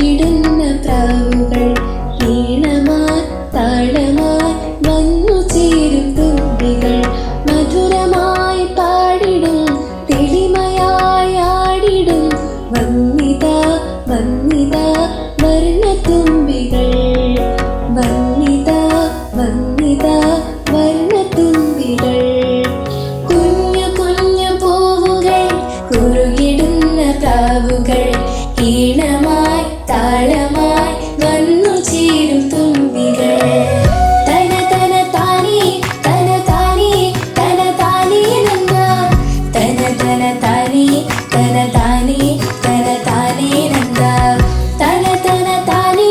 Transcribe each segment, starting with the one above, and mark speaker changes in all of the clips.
Speaker 1: കുറുകിടുന്ന പ്രാവുകൾ ഈണമായി താളമായി വന്നു ചേരും തുമ്പികൾ മധുരമായി പാടിടും തെളിമയായി ആടിടും വന്നിതാ വന്നിതാ വർണ്ണത്തുമ്പികൾ വന്നിതാ വന്നിതാ വർണ്ണത്തുമ്പികൾ കുഞ്ഞു കുഞ്ഞു പൂവുകൾ കുറുകിടുന്ന പ്രാവുകൾ ഈണമായി താളമായി വന്നു ചേരും തുമ്പികൾ തന തന താനേ തന താനേ തന താനേ നന്ദ തന തന താനേ തന താനേ തന താനേ നന്ദ തന തന താനേ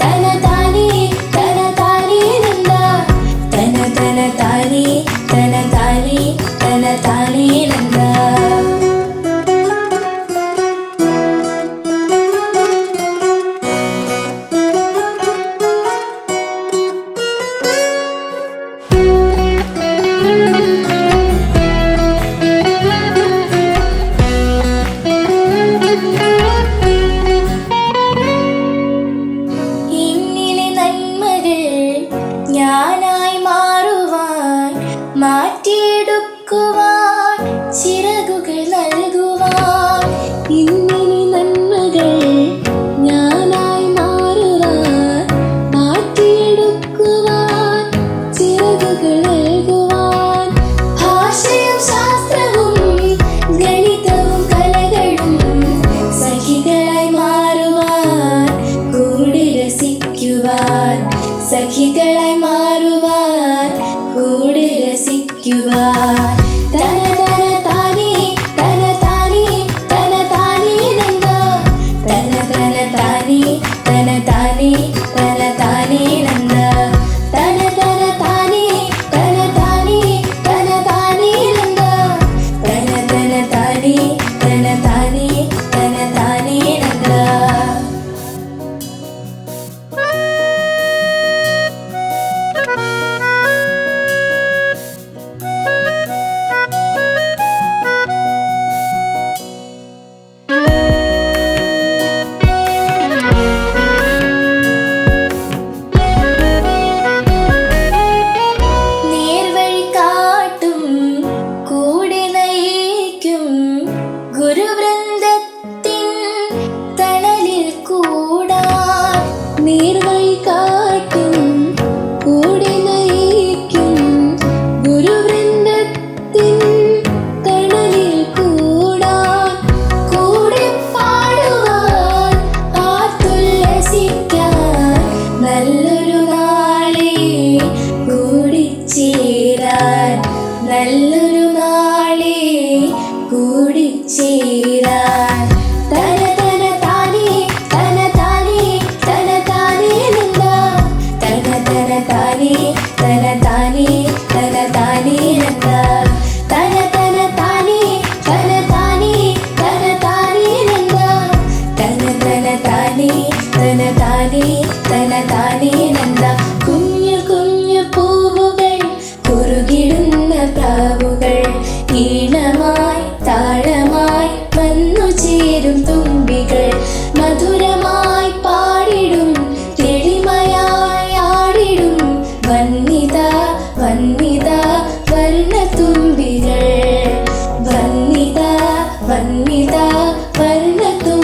Speaker 1: തന താനേ തന താനേ നന്ദ തന തന താനേ തന താനേ തന താനേ നന്ദ ഞാനായി മാറുവാൻ മാറ്റിയെടുക്കുവാൻ ചിറകുകൾ നൽകുവാൻ ഇന്നിനി നന്മകൾ ഞാനായി മാറുവാൻ മാറ്റിയെടുക്കുവാൻ ചിറകുകൾ നൽകുവാൻ ഭാഷയും ശാസ്ത്രവും ഗണിതവും കലകളും സഖികളായി മാറുവാൻ കൂടെ രസിക്കുവാൻ സഖികളായി മാറുവാൻ കൂടെ രസിക്കുവാൻ തന തന താനേ തന താനേ തന താനേ നന്ദ തന തന താനേ തന താനേ തന താനേ നന്ദ തന തന താനേ തന താനേ തന താനേ നന്ദ തന തന താനേ തന താനേ തന താനേ നന്ദ ഗുരുവൃന്ദത്തിൻ തണലിൽ കൂടാൻ നേർവഴി കാട്ടും കൂടെ നയിക്കും ഗുരുവൃന്ദത്തിൻ തണലിൽ കൂടാൻ കൂടെ പാടുവാൻ ആർത്തുല്ലസിക്കാൻ നല്ലൊരു നാളെ കൂടിച്ചേരാൻ നല്ലൊരു നാളെ കൂടിച്ചേരാൻ തന തന താനേ തന താനേ തന താനേ നന്ദ തന തന താനേ തന താനേ തന താനേ നന്ദ തന തന താനേ തന താനേ തന താനേ നന്ദ തന തന താനേ തന താനേ തന താനേ നന്ദ കുഞ്ഞു കുഞ്ഞു പൂവുകൾ കുറുകിടുന്ന പ്രാവുകൾ ഈണമായി താളമായി വന്നു ചേരും തുമ്പികൾ മധുരമായി പാടിടും തെളിമയായി ആടിടും വന്നിതാ വന്നിതാ വർണ്ണത്തുമ്പികൾ വന്നിതാ വന്നിതാ വർണ്ണത്തുമ്പികൾ